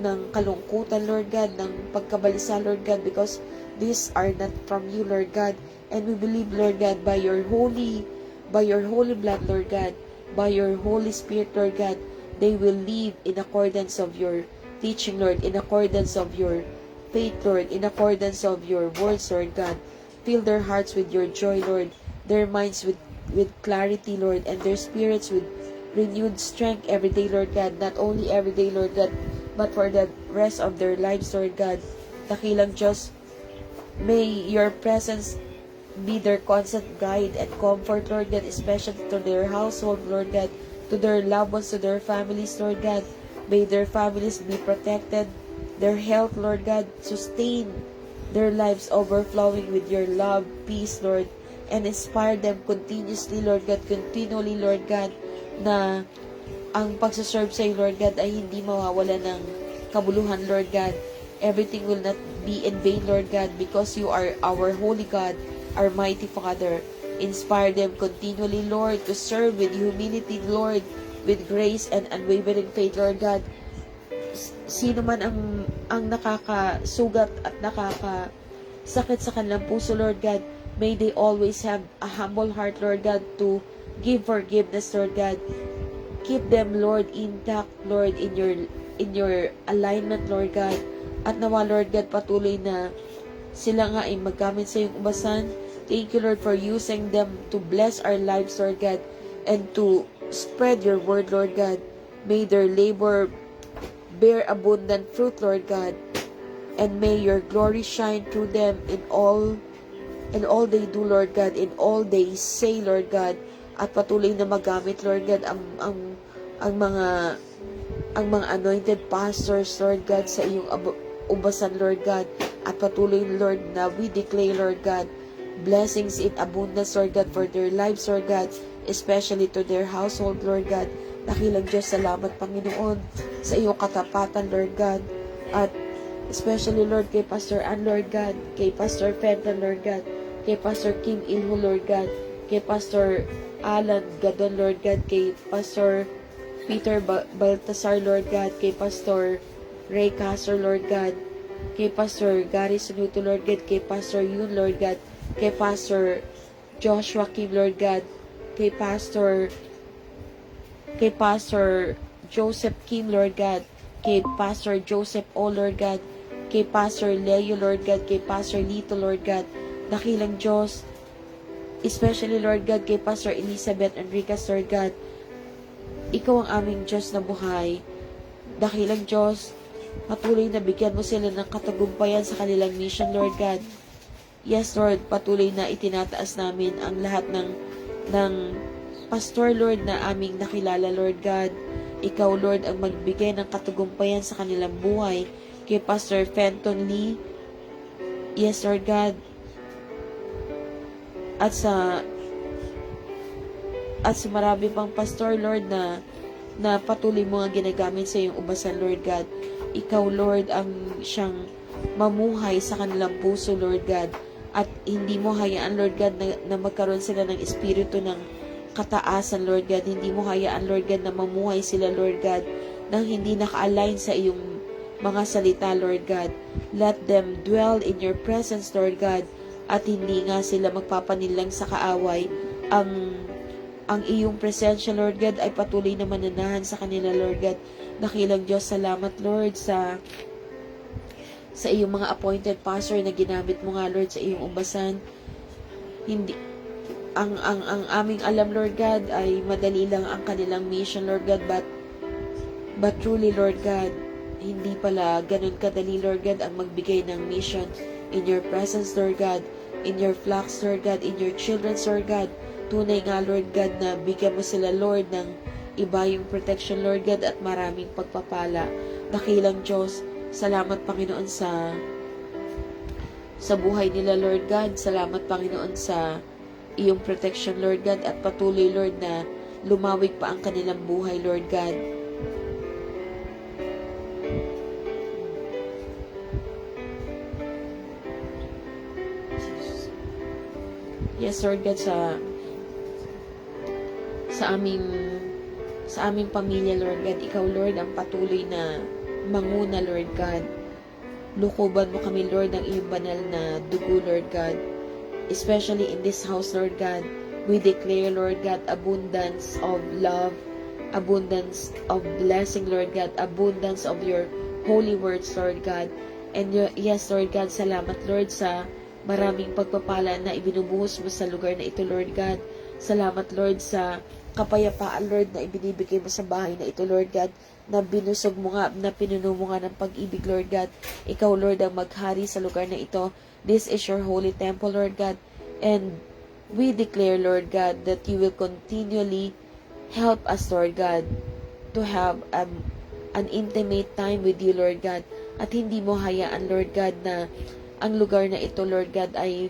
ng kalungkutan, Lord God, ng pagkabalisa, Lord God, because these are not from you, Lord God. And we believe, Lord God, by your holy blood, Lord God, by your Holy Spirit, Lord God, they will live in accordance of your teaching, Lord, in accordance of your faith, Lord, in accordance of your words, Lord God. Fill their hearts with your joy, Lord, their minds with clarity, Lord, and their spirits with renewed strength every day, Lord God. Not only every day, Lord God, but for the rest of their lives, Lord God. Dakilang Diyos, may your presence be their constant guide and comfort, Lord God, especially to their household, Lord God, to their loved ones, to their families, Lord God. May their families be protected, their health, Lord God, sustain their lives overflowing with your love, peace, Lord, and inspire them continuously, Lord God, continually, Lord God, na ang pagsaserve sa iyo, Lord God, ay hindi mawawala ng kabuluhan, Lord God. Everything will not be in vain, Lord God, because you are our holy God, our mighty Father. Inspire them continually, Lord, to serve with humility, Lord, with grace and unwavering faith, Lord God. Sino man ang nakakasugat at nakakasakit sa kanilang puso, Lord God, may they always have a humble heart, Lord God, to give forgiveness, Lord God. Keep them, Lord, intact, Lord, in your alignment, Lord God. At nawa, Lord God, patuloy na sila nga ay maggamit sa iyong ubasan. Thank you, Lord, for using them to bless our lives, Lord God, and to spread your word, Lord God. May their labor bear abundant fruit, Lord God, and may your glory shine through them in all they do, Lord God, in all they say, Lord God, at patuloy na magamit, Lord God, ang mga anointed pastors, Lord God, sa iyong ubasan, Lord God, at patuloy, Lord, na we declare, Lord God, blessings in abundance, Lord God, for their lives, Lord God, especially to their household, Lord God. Dakilang Diyos, salamat, Panginoon, sa iyong katapatan, Lord God, at especially, Lord, kay Pastor Ann, Lord God, kay Pastor Fenton, Lord God, kay Pastor Kim Ilho, Lord God, kay Pastor Alan Gadon, Lord God, kay Pastor Peter Baltasar, Lord God, kay Pastor Ray Castro, Lord God, kay Pastor Gary Sunuto, Lord God, kay Pastor Yun, Lord God, kay Pastor Joshua Kim, Lord God, kay Pastor Joseph Kim, Lord God, kay Pastor Joseph O, Lord God, kay Pastor Leo, Lord God, kay Pastor Lito, Lord God, dakilang Diyos, especially, Lord God, kay Pastor Elizabeth Enriquez, Lord God. Ikaw ang aming Diyos na buhay. Dakilang Diyos, patuloy na bigyan mo sila ng katagumpayan sa kanilang mission, Lord God. Yes, Lord, patuloy na itinataas namin ang lahat ng pastor, Lord, na aming nakilala, Lord God. Ikaw, Lord, ang magbigay ng katagumpayan sa kanilang buhay. Kay Pastor Fenton Lee, yes, Lord God, at sa marami pang pastor, Lord, na patuloy mo nga ginagamit sa iyong ubasan, Lord God. Ikaw, Lord, ang siyang mamuhay sa kanilang puso, Lord God, At hindi mo hayaan, Lord God, na magkaroon sila ng espiritu ng kataasan, Lord God. Hindi mo hayaan, Lord God, na mamuhay sila, Lord God, nang hindi naka-align sa iyong mga salita, Lord God. Let them dwell in your presence, Lord God, at hindi nga sila magpapanilang sa kaaway. Ang iyong presensya, Lord God, ay patuloy na mananahan sa kanila, Lord God. Dakilang Diyos, salamat, Lord, sa iyong mga appointed pastor na ginamit mo nga, Lord, sa iyong umbasan. Hindi ang aming alam, Lord God, ay madali lang ang kanilang mission, Lord God, but truly, Lord God, hindi pala ganun kadali, Lord God, ang magbigay ng mission in your presence, Lord God, in your flocks, Lord God, in your children, Lord God. Tunay nga, Lord God, na bigyan mo sila, Lord, ng iba yung protection, Lord God, at maraming pagpapala. Dakilang Diyos, salamat, Panginoon, sa buhay nila, Lord God. Salamat, Panginoon, sa iyong protection, Lord God, at patuloy, Lord, na lumawig pa ang kanilang buhay, Lord God. Yes, Lord God, sa aming pamilya, Lord God, ikaw, Lord, ang patuloy na manguna, Lord God. Lukuban mo kami, Lord, ng iyong banal na dugo, Lord God. Especially in this house, Lord God, we declare, Lord God, abundance of love, abundance of blessing, Lord God, abundance of your holy words, Lord God. And yes, Lord God, salamat, Lord, sa maraming pagpapala na ibinubuhos mo sa lugar na ito, Lord God. Salamat, Lord, sa kapayapaan, Lord, na ibinibigay mo sa bahay na ito, Lord God, na binusog mo nga, na pinuno mo nga ng pag-ibig, Lord God. Ikaw, Lord, ang maghari sa lugar na ito. This is your holy temple, Lord God. And we declare, Lord God, that you will continually help us, Lord God, to have an intimate time with you, Lord God. At hindi mo hayaan, Lord God, na ang lugar na ito, Lord God, ay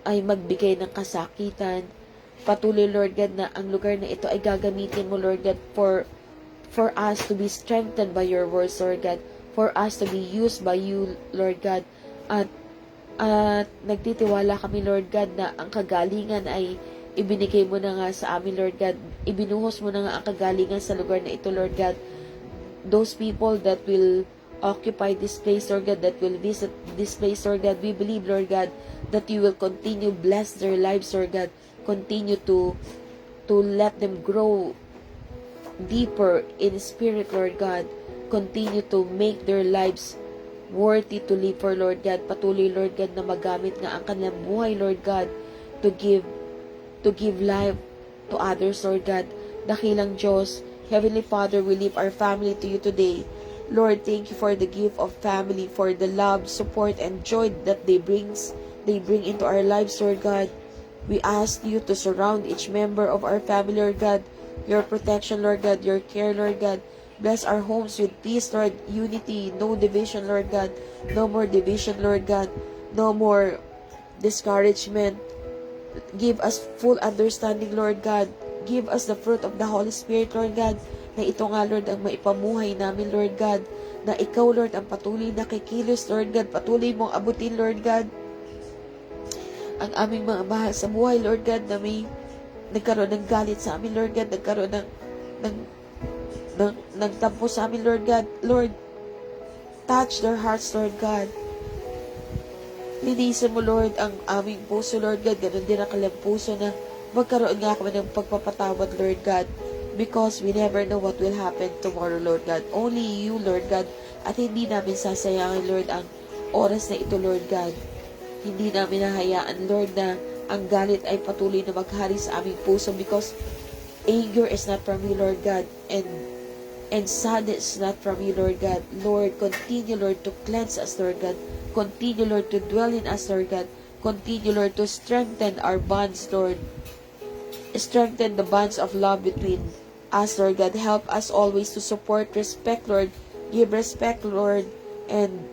magbigay ng kasakitan. Patuloy, Lord God, na ang lugar na ito ay gagamitin mo, Lord God, for us to be strengthened by your words, Lord God, for us to be used by you, Lord God. At nagtitiwala kami, Lord God, na ang kagalingan ay ibinigay mo na nga sa amin, Lord God. Ibinuhos mo na nga ang kagalingan sa lugar na ito, Lord God. Those people that will occupy this place, Lord God, that will visit this place, Lord God, we believe, Lord God, that you will continue bless their lives, Lord God. Continue to let them grow deeper in spirit, Lord God. Continue to make their lives worthy to live for, Lord God. Patuloy, Lord God, na magamit nga ang kanilang buhay, Lord God, to give life to others, Lord God. Dakilang Diyos, Heavenly Father, we leave our family to you today. Lord, thank you for the gift of family, for the love, support, and joy that they bring into our lives, Lord God. We ask you to surround each member of our family, Lord God, your protection, Lord God, your care, Lord God. Bless our homes with peace, Lord, unity, no division, Lord God. No more division, Lord God. No more discouragement. Give us full understanding, Lord God. Give us the fruit of the Holy Spirit, Lord God. Na ito nga, Lord, ang maipamuhay namin, Lord God. Na ikaw, Lord, ang patuloy na kikilos, Lord God. Patuloy mong abutin, Lord God, ang aming mga mahal sa buhay, Lord God, na may nagkaroon ng galit sa amin, Lord God. Nagkaroon ng nagtampo sa amin, Lord God. Lord, touch their hearts, Lord God. Linisin mo, Lord, ang aming puso, Lord God. Ganon din ang kanilang puso na magkaroon nga kami ng pagpapatawad, Lord God. Because we never know what will happen tomorrow, Lord God. Only you, Lord God. At hindi namin sasayangin, Lord, ang oras na ito, Lord God. Hindi namin nahayaan, Lord, na ang galit ay patuloy na maghari sa aming puso because anger is not from you, Lord God. And sadness is not from you, Lord God. Lord, continue, Lord, to cleanse us, Lord God. Continue, Lord, to dwell in us, Lord God. Continue, Lord, to strengthen our bonds, Lord. Strengthen the bonds of love between us, Lord God. Help us always to support, respect, Lord. Give respect, Lord, and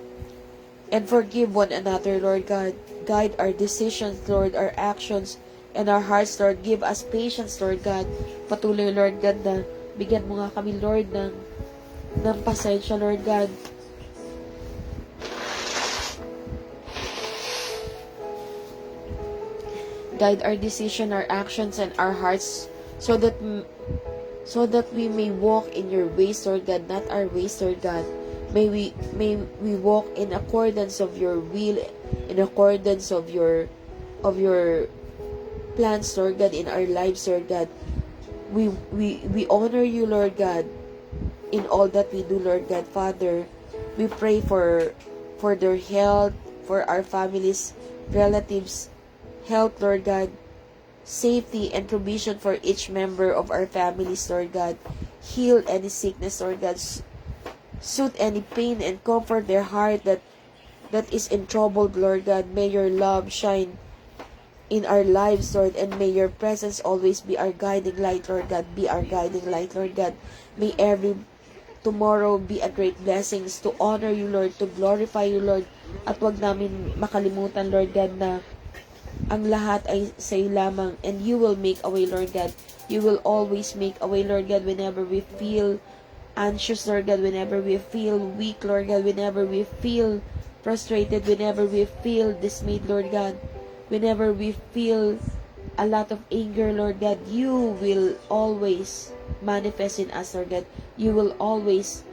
forgive one another, Lord God. Guide our decisions, Lord, our actions, and our hearts, Lord. Give us patience, Lord God. Patuloy, Lord God, na bigyan mo nga kami, Lord, ng pasensya, Lord God. Guide our decision, our actions, and our hearts so that we may walk in your ways, Lord God, not our ways, Lord God. May we walk in accordance of your will, in accordance of your plans, Lord God, in our lives, Lord God. We honor you, Lord God, in all that we do, Lord God. Father, we pray for their health, for our families, relatives, health, Lord God, safety and provision for each member of our families, Lord God. Heal any sickness, Lord God. Soothe any pain and comfort their heart that is in trouble, Lord God. May your love shine in our lives, Lord, and may your presence always be our guiding light, Lord God. Be our guiding light, Lord God. May every tomorrow be a great blessings to honor you, Lord, to glorify you, Lord. At wag namin makalimutan, Lord God, na ang lahat ay sa iyo lamang, and you will make a way, Lord God. You will always make a way, Lord God, whenever we feel anxious, Lord God, whenever we feel weak, Lord God, whenever we feel frustrated, whenever we feel dismayed, Lord God, whenever we feel a lot of anger, Lord God, you will always manifest in us, Lord God. You will always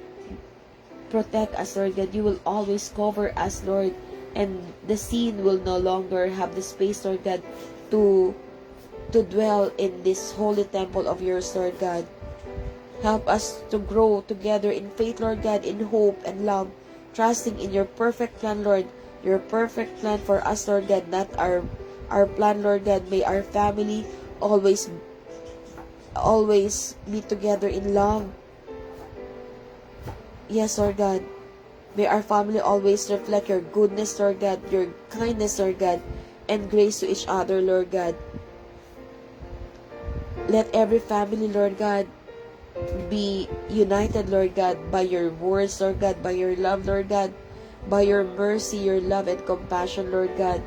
protect us, Lord God. You will always cover us, Lord. And the sin will no longer have the space, Lord God, to dwell in this holy temple of yours, Lord God. Help us to grow together in faith, Lord God, in hope and love, trusting in your perfect plan, Lord. Your perfect plan for us, Lord God, not our plan, Lord God. May our family always be together in love. Yes, Lord God. May our family always reflect your goodness, Lord God, your kindness, Lord God, and grace to each other, Lord God. Let every family, Lord God, be united, Lord God, by your words, Lord God, by your love, Lord God, by your mercy, your love and compassion, Lord God.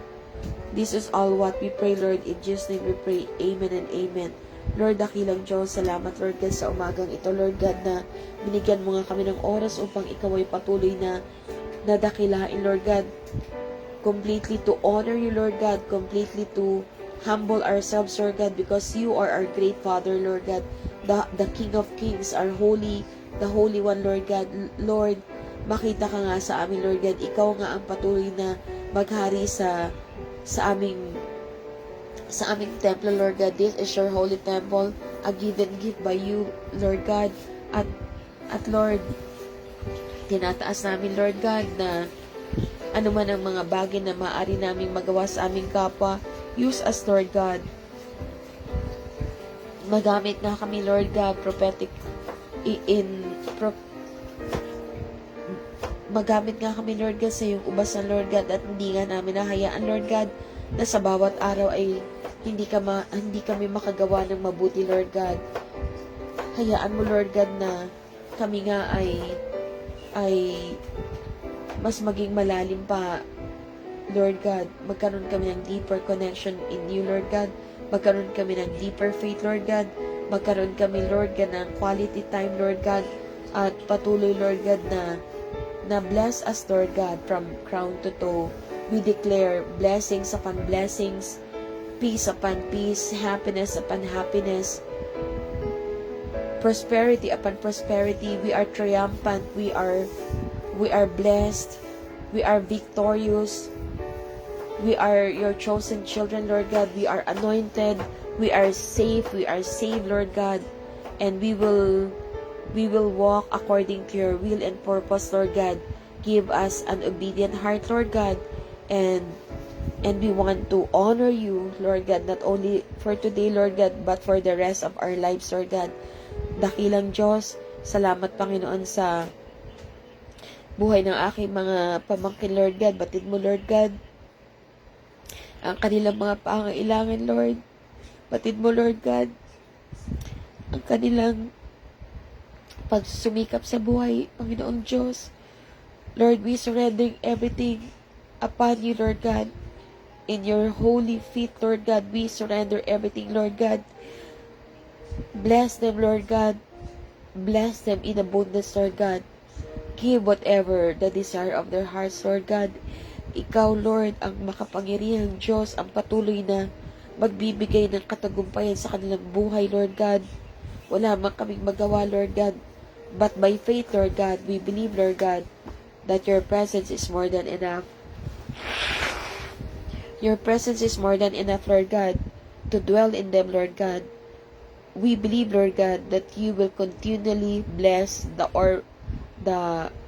This is all what we pray, Lord. In Jesus' name we pray. Amen and amen. Lord, dakilang Diyos, salamat, Lord God, sa umagang ito, Lord God, na binigyan mo nga kami ng oras upang ikaw ay patuloy na dakilain, Lord God. Completely to honor you, Lord God. Completely to humble ourselves, Lord God, because you are our great Father, Lord God. The King of Kings, our holy, the Holy One, Lord God. Lord, makita ka nga sa amin, Lord God. Ikaw nga ang patuloy na maghari sa aming temple, Lord God. This is your holy temple, a given gift by you, Lord God. At Lord, tinataas namin, Lord God, na ano man ang mga bagay na maaari naming magawa sa aming kapwa, use us, Lord God. Magamit nga kami, Lord God, magamit nga kami, Lord God, sa iyong ubasan, Lord God, at hindi nga namin nahayaan, Lord God, na sa bawat araw ay hindi kami makagawa ng mabuti, Lord God. Hayaan mo, Lord God, na kami nga ay mas maging malalim pa, Lord God. Magkaroon kami ng deeper connection in you, Lord God. Magkaroon kami ng deeper faith, Lord God. Magkaroon kami, Lord God, ng quality time, Lord God. At patuloy, Lord God, na bless us, Lord God, from crown to toe. We declare blessings upon blessings, peace upon peace, happiness upon happiness, prosperity upon prosperity. We are triumphant. We are blessed. We are victorious. We are your chosen children, Lord God. We are anointed. We are safe. We are saved, Lord God. And we will walk according to your will and purpose, Lord God. Give us an obedient heart, Lord God. And we want to honor you, Lord God, not only for today, Lord God, but for the rest of our lives, Lord God. Dakilang Diyos, salamat, Panginoon, sa buhay ng aking mga pamangkin, Lord God. Batid mo, Lord God, ang kanilang mga pangailangan, Lord. Batid mo, Lord God, ang kanilang pagsumikap sa buhay, Panginoon Diyos. Lord, we surrender everything upon you, Lord God. In your holy feet, Lord God, we surrender everything, Lord God. Bless them, Lord God. Bless them in abundance, Lord God. Give whatever the desire of their hearts, Lord God. Ikaw, Lord, ang makapangyarihang Diyos, ang patuloy na magbibigay ng katagumpayan sa kanilang buhay, Lord God. Wala man kaming magawa, Lord God. But by faith, Lord God, we believe, Lord God, that your presence is more than enough. Your presence is more than enough, Lord God, to dwell in them, Lord God. We believe, Lord God, that you will continually bless the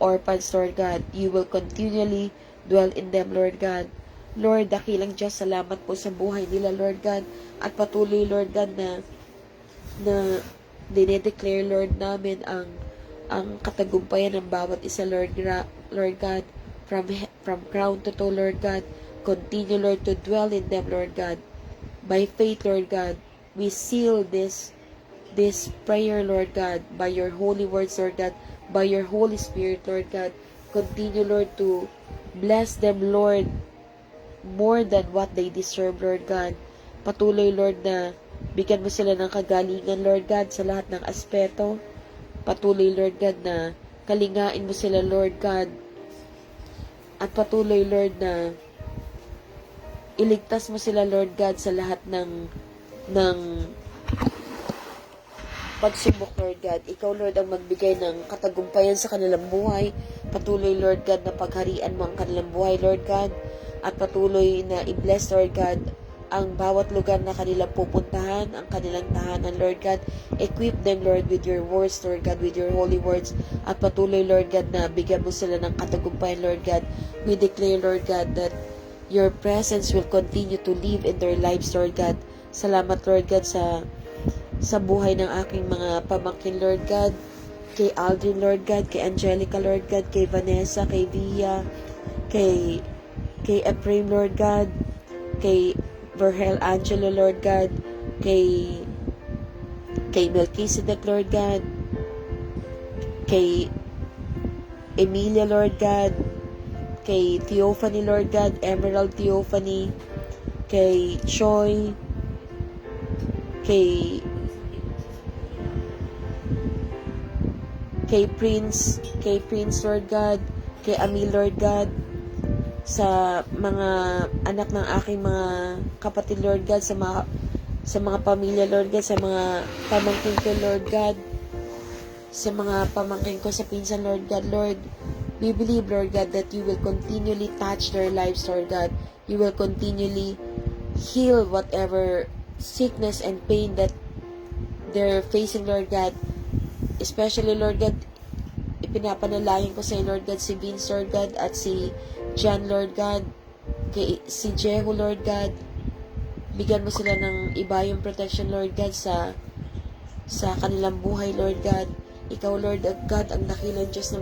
orphans, Lord God. You will continually dwell in them, Lord God. Lord, dakilang Diyos, salamat po sa buhay nila, Lord God. At patuloy, Lord God, na dinedeclare, Lord, namin ang katagumpayan ng bawat isa, Lord God, from crown to toe, Lord God. Continue, Lord, to dwell in them, Lord God. By faith, Lord God, we seal this prayer, Lord God, by your holy words, Lord God, by your Holy Spirit, Lord God. Continue, Lord, to bless them, Lord, more than what they deserve, Lord God. Patuloy, Lord, na bigyan mo sila ng kagalingan, Lord God, sa lahat ng aspeto. Patuloy, Lord God, na kalingain mo sila, Lord God. At patuloy, Lord, na iligtas mo sila, Lord God, sa lahat ng pagsubok, Lord God. Ikaw, Lord, ang magbigay ng katagumpayan sa kanilang buhay. Patuloy, Lord God, na pagharian mo ang kanilang buhay, Lord God. At patuloy na i-bless, Lord God, ang bawat lugar na kanilang pupuntahan, ang kanilang tahanan, Lord God. Equip them, Lord, with your words, Lord God, with your holy words. At patuloy, Lord God, na bigyan mo sila ng katagumpayan, Lord God. We declare, Lord God, that your presence will continue to live in their lives, Lord God. Salamat, Lord God, sa buhay ng aking mga pamangkin, Lord God. Kay Aldrin, Lord God. Kay Angelica, Lord God. Kay Vanessa, kay Via. Kay Ephraim, Lord God. Kay Verhel Angelo, Lord God. Kay Melchizedek, Lord God. Kay Emilia, Lord God. Kay Theophany, Lord God, Emerald Theophany, kay Choi, kay Prince, Lord God, kay Ami, Lord God, sa mga anak ng aking mga kapatid, Lord God, sa mga pamilya, Lord God, sa mga pamangkin ko, Lord God, sa mga pamangkin ko sa pinsan, Lord God, Lord. We believe, Lord God, that you will continually touch their lives, Lord God. You will continually heal whatever sickness and pain that they're facing, Lord God. Especially, Lord God, ipinapanalangin ko sa Lord God, si Vince, Lord God, at si John, Lord God, si Jehu, Lord God. Bigyan mo sila ng iba yung protection, Lord God, sa kanilang buhay, Lord God. Ikaw, Lord God, ang dakilang Diyos na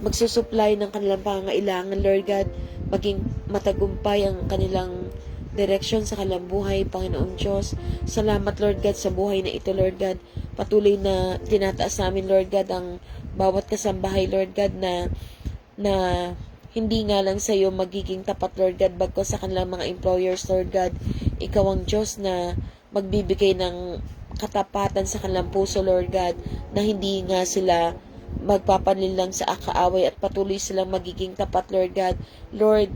magsusupply ng kanilang pangangailangan, Lord God. Maging matagumpay ang kanilang direksyon sa kanilang buhay, Panginoong Diyos. Salamat, Lord God, sa buhay na ito, Lord God. Patuloy na tinataas namin, Lord God, ang bawat kasambahay, Lord God, na hindi nga lang sa iyo magiging tapat, Lord God, bagko sa kanilang mga employers, Lord God. Ikaw ang Diyos na magbibigay ng katapatan sa kanilang puso, Lord God, na hindi nga sila magpapanlinlang sa kaaway at patuloy silang magiging tapat, Lord God. Lord,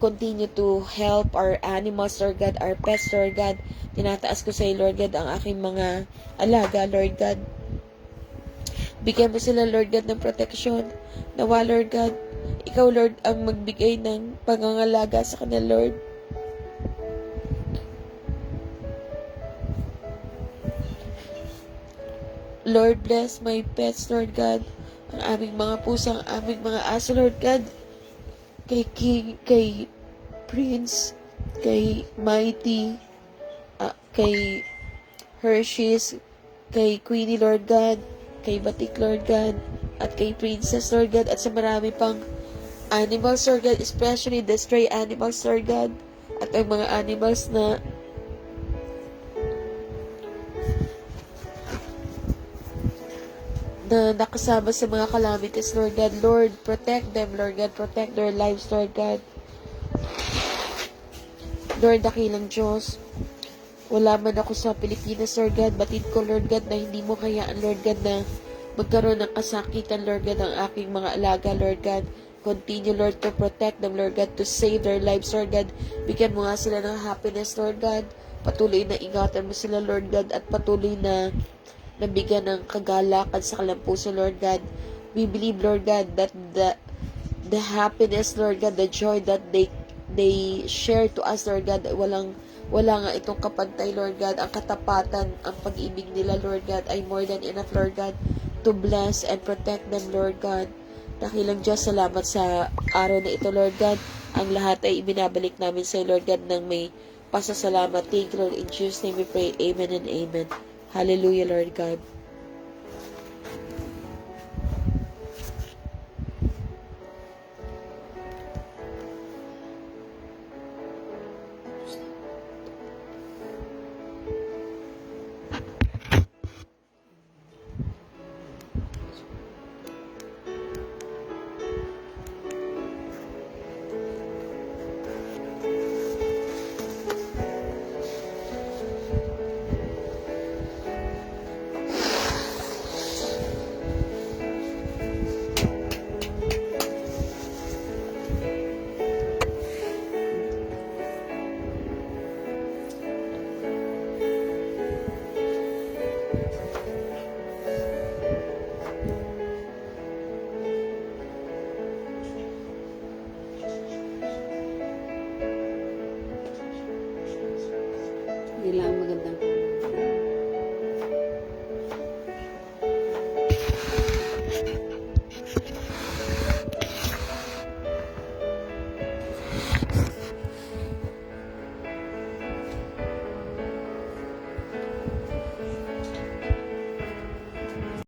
continue to help our animals, Lord God, our pets, Lord God. Tinataas ko sa iyo, Lord God, ang aking mga alaga, Lord God. Bigyan mo sila, Lord God, ng proteksyon. Nawa, Lord God, ikaw, Lord, ang magbigay ng pangangalaga sa kanila, Lord. Lord, bless my pets, Lord God. Ang aming mga pusa, ang aming mga aso, Lord God. Kay King, kay Prince, kay Mighty, kay Hershey's, kay Queenie, Lord God, kay Batik, Lord God, at kay Princess, Lord God, at sa marami pang animals, Lord God, especially the stray animals, Lord God, at ang mga animals na nakasama sa mga calamities, Lord God. Lord, protect them, Lord God. Protect their lives, Lord God. Lord, dakilang Diyos. Wala man ako sa Pilipinas, Lord God. Batid ko, Lord God, na hindi mo kayaan, Lord God, na magkaroon ng kasakitan, Lord God, ang aking mga alaga, Lord God. Continue, Lord, to protect them, Lord God, to save their lives, Lord God. Bigyan mo nga sila ng happiness, Lord God. Patuloy na ingatan mo sila, Lord God, at patuloy na nabigyan ng kagalakan sa kanilang puso, Lord God. We believe, Lord God, that the happiness, Lord God, the joy that they share to us, Lord God, wala nga itong kapantay, Lord God. Ang katapatan, ang pag-ibig nila, Lord God, ay more than enough, Lord God, to bless and protect them, Lord God. Dakilang Diyos, salamat sa araw na ito, Lord God. Ang lahat ay ibinabalik namin sa Lord God, ng may pasasalamat. Thank you, Lord. In Jesus' name we pray. Amen and amen. Hallelujah, Lord God. Nila ang magandang